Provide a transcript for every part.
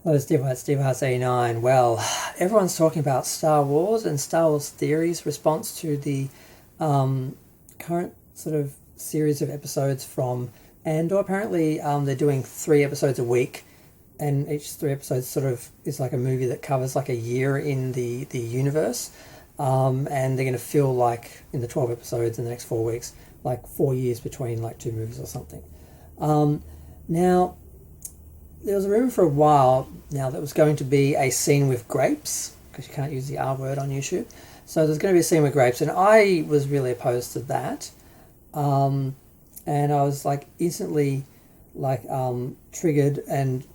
Hello, Steve Hart, Steve Hart 89. Well, everyone's talking about Star Wars and Star Wars Theory's response to the um, current sort of series of episodes from Andor. Apparently, they're doing 3 episodes a week, and each 3 episodes sort of is like a movie that covers like a year in the universe. And they're going to feel like in the 12 episodes in the next 4 weeks, like 4 years between like two movies or something. Um, Now, there was a rumor for a while now that was going to be a scene with grapes, because you can't use the R word on YouTube. So there's going to be a scene with grapes, and I was really opposed to that. Um, and I was like instantly like triggered and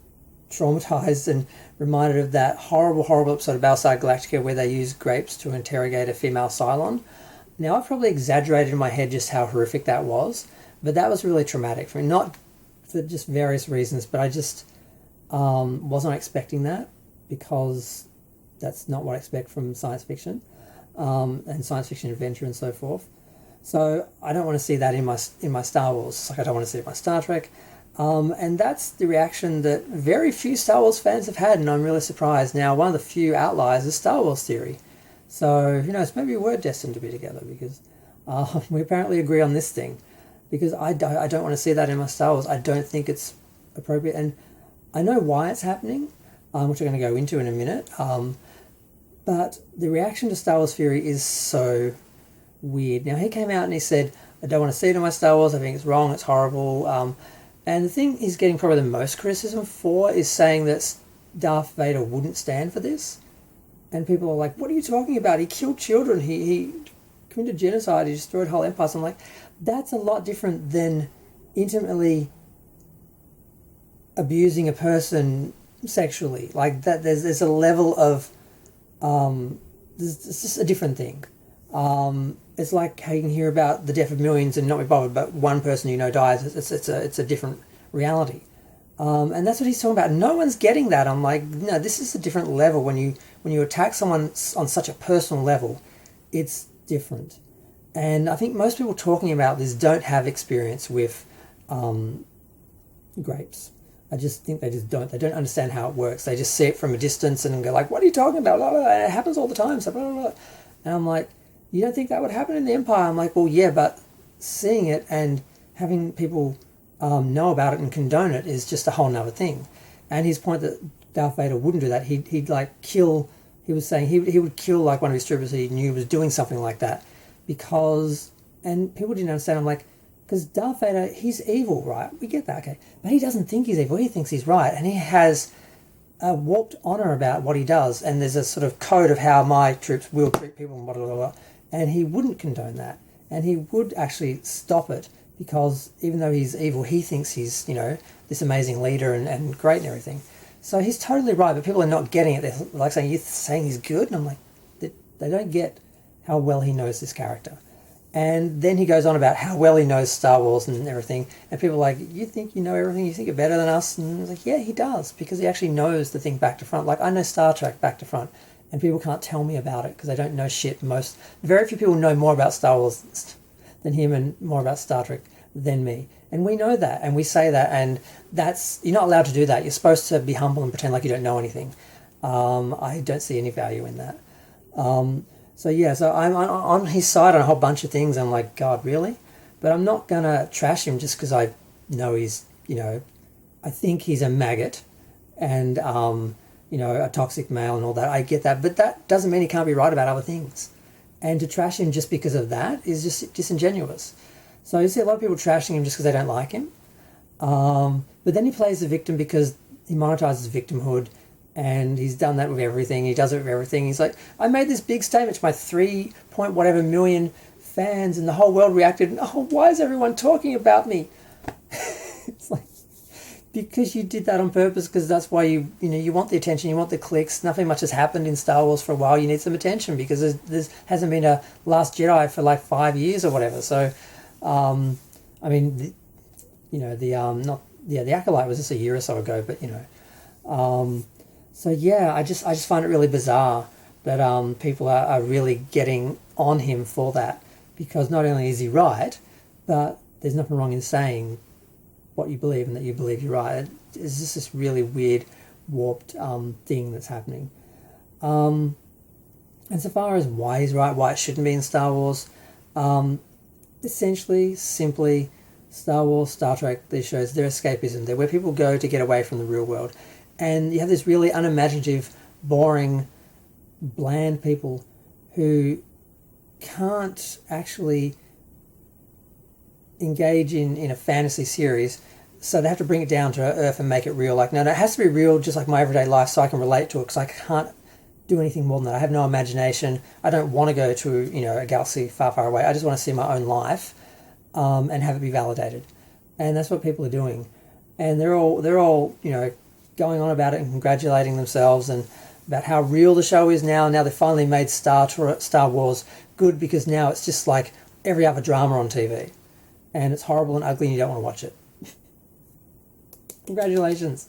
traumatized and reminded of that horrible, horrible episode of Battlestar Galactica where they used grapes to interrogate a female Cylon. Now, I've probably exaggerated in my head just how horrific that was, but that was really traumatic for me. Not for just various reasons, but I just wasn't expecting that because that's not what I expect from science fiction and science fiction adventure and so forth. So I don't want to see that in my Star Wars. Like I don't want to see it in my Star Trek. And that's the reaction that very few Star Wars fans have had, and I'm really surprised. Now, one of the few outliers is Star Wars Theory. So, who knows, maybe we're destined to be together because we apparently agree on this thing. Because I don't want to see that in my Star Wars. I don't think it's appropriate. And I know why it's happening, which I'm going to go into in a minute. But the reaction to Star Wars Fury is so weird. Now, he came out and he said, I don't want to see it in my Star Wars. I think it's wrong. It's horrible. And the thing he's getting probably the most criticism for is saying that Darth Vader wouldn't stand for this. And people are like, what are you talking about? He killed children. He committed genocide. He destroyed whole empires. I'm like, that's a lot different than intimately abusing a person sexually. Like that, there's a level of it's just a different thing. It's like how you can hear about the death of millions and not be bothered, but one person you know dies. It's a different reality. And that's what he's talking about. No one's getting that. I'm like, no, this is a different level. When you attack someone on such a personal level, it's different. And I think most people talking about this don't have experience with grapes. I just think they just don't. They don't understand how it works. They just see it from a distance and go like, "What are you talking about?" Blah, blah, blah. And it happens all the time. So blah, blah, blah. And I'm like, "You don't think that would happen in the Empire?" I'm like, "Well, yeah, but seeing it and having people know about it and condone it is just a whole nother thing." And his point that Darth Vader wouldn't do that. He'd like kill. He was saying he would kill like one of his troopers he knew was doing something like that because and people didn't understand. I'm like, because Darth Vader, he's evil, right? We get that, okay. But he doesn't think he's evil. He thinks he's right. And he has a warped honour about what he does. And there's a sort of code of how my troops will treat people and blah, blah, blah, blah. And he wouldn't condone that. And he would actually stop it because even though he's evil, he thinks he's, this amazing leader and great and everything. So he's totally right, but people are not getting it. They're like saying, you're saying he's good? And I'm like, they don't get how well he knows this character. And then he goes on about how well he knows Star Wars and everything. And people are like, you think you know everything? You think you're better than us? And I was like, yeah, he does. Because he actually knows the thing back to front. Like, I know Star Trek back to front. And people can't tell me about it because they don't know shit. Very few people know more about Star Wars than him and more about Star Trek than me. And we know that. And we say that. And you're not allowed to do that. You're supposed to be humble and pretend like you don't know anything. I don't see any value in that. So yeah, so I'm on his side on a whole bunch of things. I'm like, God, really? But I'm not gonna trash him just because I know he's, I think he's a maggot, and a toxic male and all that. I get that, but that doesn't mean he can't be right about other things. And to trash him just because of that is just disingenuous. So you see a lot of people trashing him just because they don't like him. But then he plays the victim because he monetizes victimhood. And he's done that with everything. He does it with everything. He's like, I made this big statement to my 3 point whatever million fans, and the whole world reacted. Oh, why is everyone talking about me? It's like, because you did that on purpose. Because that's why you want the attention. You want the clicks. Nothing much has happened in Star Wars for a while. You need some attention because there hasn't been a Last Jedi for like 5 years or whatever. So, I mean, the Acolyte was just a year or so ago, but So yeah, I just find it really bizarre that people are really getting on him for that because not only is he right, but there's nothing wrong in saying what you believe and that you believe you're right. It's just this really weird warped thing that's happening. And so far as why he's right, why it shouldn't be in Star Wars, essentially, simply, Star Wars, Star Trek, these shows, they're escapism. They're where people go to get away from the real world. And you have this really unimaginative, boring, bland people who can't actually engage in a fantasy series, so they have to bring it down to earth and make it real. Like, no, it has to be real, just like my everyday life, so I can relate to it, because I can't do anything more than that. I have no imagination. I don't want to go to, a galaxy far, far away. I just want to see my own life, and have it be validated. And that's what people are doing. And they're all going on about it and congratulating themselves and about how real the show is now. Now they finally made Star Wars good, because now it's just like every other drama on TV. And it's horrible and ugly and you don't want to watch it. Congratulations.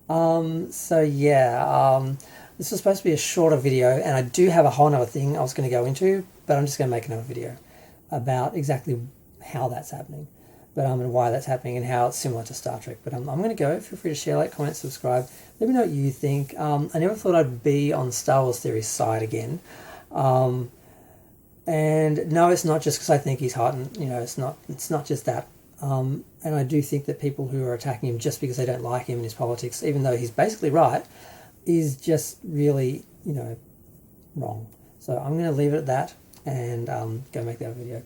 So yeah, this was supposed to be a shorter video, and I do have a whole other thing I was going to go into, but I'm just going to make another video about exactly how that's happening, and why that's happening and how it's similar to Star Trek. But I'm going to go. Feel free to share, like, comment, subscribe. Let me know what you think. I never thought I'd be on Star Wars Theory's side again. And no, it's not just because I think he's hot, and it's not just that. And I do think that people who are attacking him just because they don't like him and his politics, even though he's basically right, is just really, wrong. So I'm going to leave it at that and go make that video.